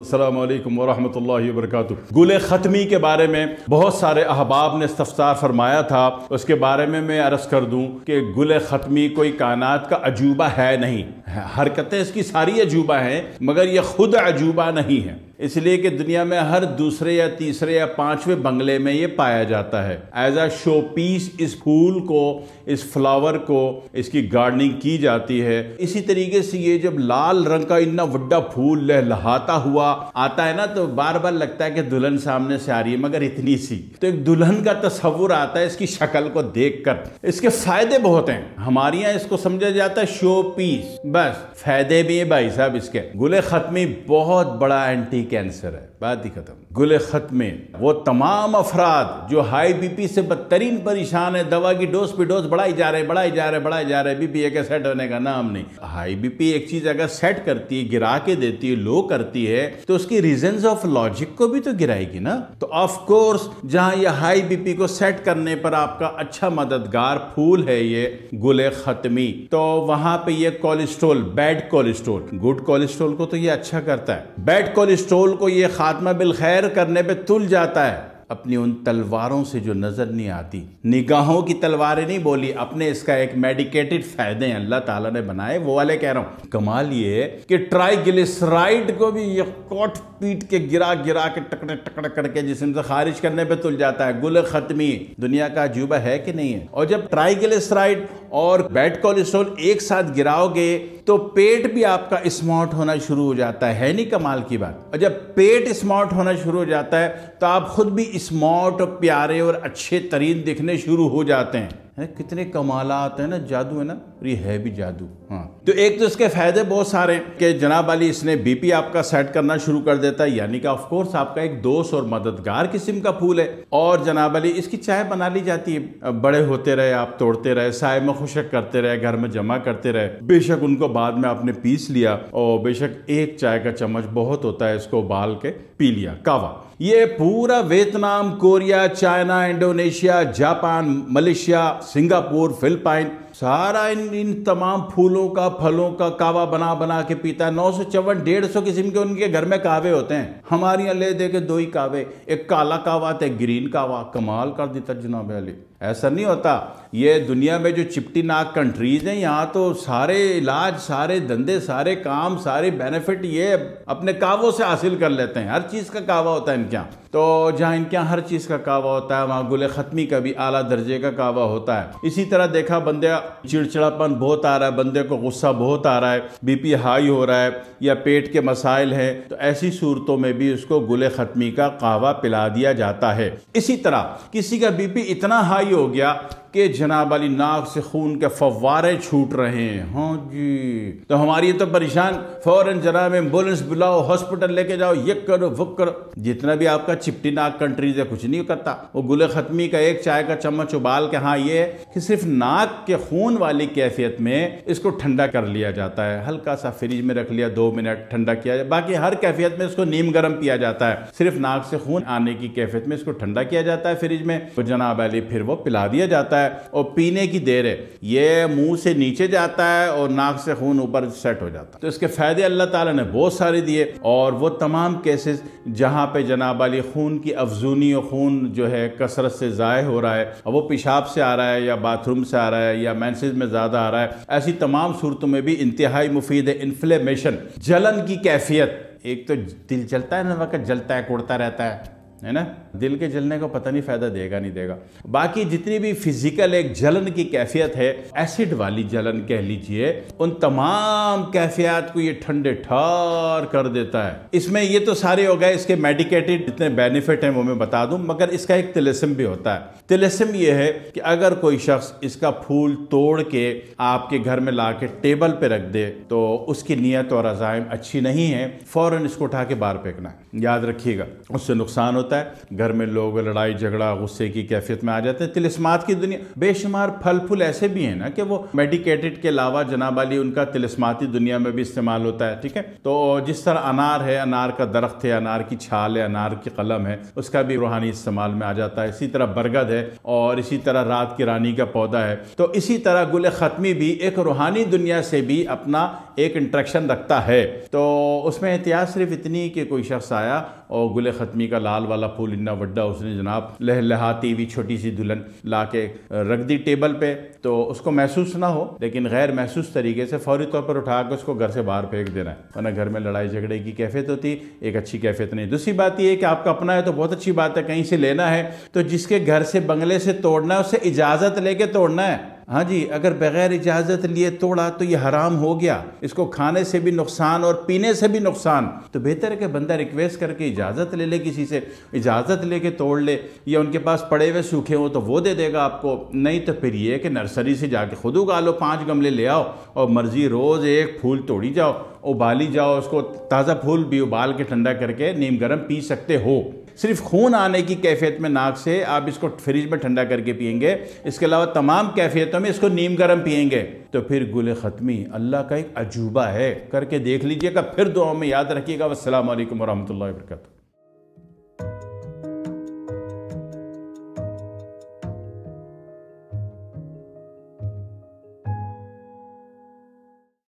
अस्सलामु अलैकुम वरहमतुल्लाहि वबरकातुहू। गुल ख़त्मी के बारे में बहुत सारे अहबाब ने इस्तफ़सार फरमाया था। उसके बारे में मैं अर्ज़ कर दूं कि गुल ख़त्मी कोई कायनात का अजूबा है नहीं, हरकतें इसकी सारी अजूबा हैं मगर यह खुद अजूबा नहीं है, इसलिए कि दुनिया में हर दूसरे या तीसरे या पांचवें बंगले में ये पाया जाता है। एज अ शो पीस इस फूल को, इस फ्लावर को, इसकी गार्डनिंग की जाती है। इसी तरीके से ये जब लाल रंग का इतना बड़ा फूल लहलहाता हुआ आता है ना, तो बार बार लगता है कि दुल्हन सामने से आ रही है, मगर इतनी सी, तो एक दुल्हन का तस्वुर आता है इसकी शक्ल को देखकर। इसके फायदे बहुत हैं, हमारे यहाँ इसको समझा जाता है शो पीस, बस फायदे भी है भाई साहब इसके। गुल ख़त्मी बहुत बड़ा एंटी कैंसर है, बात ही खत्म। गुल ख़त्मी वो तमाम अफराद जो हाई बीपी से बदतरीन परेशान है, दवा की डोज पे डोज बढ़ाई जा रहे, बीपी एक सेट होने का नाम नहीं। हाई बीपी एक चीज अगर सेट करती है, गिरा के देती है, लो करती है, तो उसकी रीजंस ऑफ लॉजिक को भी तो गिराएगी ना। तो ऑफ कोर्स जहां ये हाई बीपी को सेट करने पर आपका अच्छा मददगार फूल है ये गुल ख़त्मी, तो वहां पे ये cholesterol, bad cholesterol, good cholesterol को तो ये अच्छा करता है, बैड कोलेस्ट्रॉल को ये खात्मा बिल खैर करने पे तुल जाता है। अपनी उन तलवारों से जो नजर नहीं आती, निगाहों की तलवारें नहीं बोली, अपने इसका एक मेडिकेटेड फायदे हैं अल्लाह ताला ने बनाए, वो वाले कह रहा हूं। कमाल ये है कि ट्राइग्लिसराइड को भी ये कोट पीट के गिरा के टकड़े टकड़े करके जिस्म से खारिज करने पे तुल जाता है। गुल ख़त्मी दुनिया का अजूबा है कि नहीं है। और जब ट्राइग्लिसराइड और बैड कोलेस्ट्रॉल एक साथ गिराओगे तो पेट भी आपका स्मार्ट होना शुरू हो जाता है नहीं कमाल की बात। और जब पेट स्मार्ट होना शुरू हो जाता है तो आप खुद भी स्मार्ट और प्यारे और अच्छे तरीन दिखने शुरू हो जाते हैं। कितने कमालात है ना, जादू है ना, ये है भी जादू। हाँ, तो एक तो इसके फायदे बहुत सारे हैं कि जनाब अली इसने बीपी आपका सेट करना शुरू कर देता है, यानी कि ऑफ कोर्स आपका एक दोस्त और मददगार किस्म का फूल है। और जनाब अली इसकी चाय बना ली जाती है, बड़े होते रहे, आप तोड़ते रहे, साय में खुशक करते रहे, घर में जमा करते रहे, बेशक उनको बाद में आपने पीस लिया और बेशक एक चाय का चम्मच बहुत होता है, इसको उबाल के पी लिया। कावा ये पूरा Vietnam, Korea, China, Indonesia, Japan, Malaysia, Singapore, Philippine, सारा इन तमाम फूलों का, फलों का कावा बना के पीता है। 954-150 किस्म के उनके घर में कावे होते हैं। हमारे यहाँ ले दे के दो ही कावे, एक काला कावा तो एक ग्रीन कावा। कमाल कर देता जनाब अली, ऐसा नहीं होता। ये दुनिया में जो चिपटी नाक कंट्रीज हैं, यहाँ तो सारे इलाज, सारे धंधे, सारे काम, सारे बेनिफिट ये अपने कावों से हासिल कर लेते हैं। हर चीज़ का कावा होता है इनके यहाँ। तो जहाँ इनके यहाँ हर चीज़ का कावा होता है, वहाँ गुल ख़त्मी का भी आला दर्जे का कावा होता है। इसी तरह देखा बंदे चिड़चिड़ापन बहुत आ रहा है, बंदे को गुस्सा बहुत आ रहा है, बीपी हाई हो रहा है या पेट के मसाइल हैं, तो ऐसी सूरतों में भी उसको गुल ख़त्मी का कावा पिला दिया जाता है। इसी तरह किसी का बीपी इतना हाई हो गया कि जनाब अली नाक से खून के फव्वारे छूट रहे हैं, हाँ जी, तो हमारी तो परेशान, फौरन जनाब एम्बुलेंस बुलाओ, हॉस्पिटल लेके जाओ, ये करो वो करो। जितना भी आपका चिपटी नाक कंट्रीज है कुछ नहीं करता। वो गुल ख़त्मी का एक चाय का चम्मच उबाल के, हाँ ये है कि सिर्फ नाक के खून वाली कैफियत में इसको ठंडा कर लिया जाता है, हल्का सा फ्रिज में रख लिया, 2 मिनट ठंडा किया जाए। बाकी हर कैफियत में इसको नीम गर्म पिया जाता है, सिर्फ नाक से खून आने की कैफियत में इसको ठंडा किया जाता है फ्रिज में, तो जनाब अली फिर वो पिला दिया जाता है। और पीने की देर है, ये मुंह से नीचे जाता है और नाक से खून ऊपर सेट हो जाता है। तो इसके फायदे अल्लाह ताला ने बहुत सारे दिए। और वो तमाम केसेस जहां पे जनाब अली खून की अफजूनी और खून जो है कसरत से ज़ाय हो रहा है, और वो पेशाब से आ रहा है या बाथरूम से आ रहा है या मेंसेस में ज़्यादा आ रहा है, ऐसी तमाम सूरतों में भी इंतहाई मुफीद है। इन्फ्लेमेशन, जलन की कैफियत, एक तो दिल जलता है ना, वक्त जलता है, कुड़ता रहता है ना, दिल के जलने को पता नहीं फायदा देगा नहीं देगा। बाकी जितनी भी फिजिकल एक जलन की कैफियत है, एसिड वाली जलन कह लीजिए, उन तमाम कैफियत को ये ठंडे ठार कर देता है। इसमें ये तो सारे हो गए इसके मेडिकेटेड जितने बेनिफिट हैं वो मैं बता दूं, मगर इसका एक तिलिस्म भी होता है। तिलिस्म ये है कि अगर कोई शख्स इसका फूल तोड़ के आपके घर में ला के टेबल पे रख दे तो उसकी नीयत और अज़ाइम अच्छी नहीं है, फौरन इसको उठा के बाहर फेंकना है, याद रखिएगा, उससे नुकसान होता है। होता है, घर में लोग लड़ाई झगड़ा गुस्से की कैफियत में आ जाते हैं। तिलिस्मात की दुनिया, बेशुमार फल फूल ऐसे भी हैं ना कि वो मेडिकेटेड के अलावा जनाब अली उनका तिलिस्माती दुनिया में भी इस्तेमाल होता है। ठीक है, तो जिस तरह अनार है, अनार का दरख्त है, अनार की छाल है, अनार की कलम है, उसका भी रूहानी इस्तेमाल में आ जाता है। इसी तरह बरगद है और इसी तरह रात की रानी का पौधा है। तो इसी तरह गुल ख़त्मी भी एक रूहानी दुनिया से भी अपना एक इंट्रैक्शन रखता है। तो उसमें एहतियात सिर्फ इतनी कि कोई शख्स आया और गुल ख़त्मी का लाल वाला फूल इन्ना वड्डा उसने जनाब लहलहाती हुई छोटी सी दुल्हन ला के रख दी टेबल पे, तो उसको महसूस ना हो लेकिन गैर महसूस तरीके से फौरी तौर पर उठा कर उसको घर से बाहर फेंक देना है, वरना घर में लड़ाई झगड़े की कैफियत होती, एक अच्छी कैफियत नहीं। दूसरी बात यह है कि आपका अपना है तो बहुत अच्छी बात है, कहीं से लेना है तो जिसके घर से बंगले से तोड़ना है उससे इजाज़त लेके तोड़ना है। हाँ जी, अगर बगैर इजाज़त लिए तोड़ा तो ये हराम हो गया, इसको खाने से भी नुकसान और पीने से भी नुकसान। तो बेहतर है कि बंदा रिक्वेस्ट करके इजाज़त ले ले, किसी से इजाज़त लेके तोड़ ले, या उनके पास पड़े हुए सूखे हो तो वो दे देगा आपको, नहीं तो फिर ये कि नर्सरी से जाके खुद उगा लो, 5 गमले ले आओ और मर्जी रोज़ एक फूल तोड़ी जाओ, उबाली जाओ, उसको ताज़ा फूल भी उबाल के ठंडा करके नीम गर्म पी सकते हो। सिर्फ खून आने की कैफियत में नाक से आप इसको फ्रिज में ठंडा करके पिएंगे, इसके अलावा तमाम कैफियतों में इसको नीम गर्म पिएंगे, तो फिर गुल ख़त्मी अल्लाह का एक अजूबा है। करके देख लीजिएगा, फिर दुआ में याद रखिएगा। वस्सलामु अलैकुम वरहमतुल्लाहि वबरकातुहू।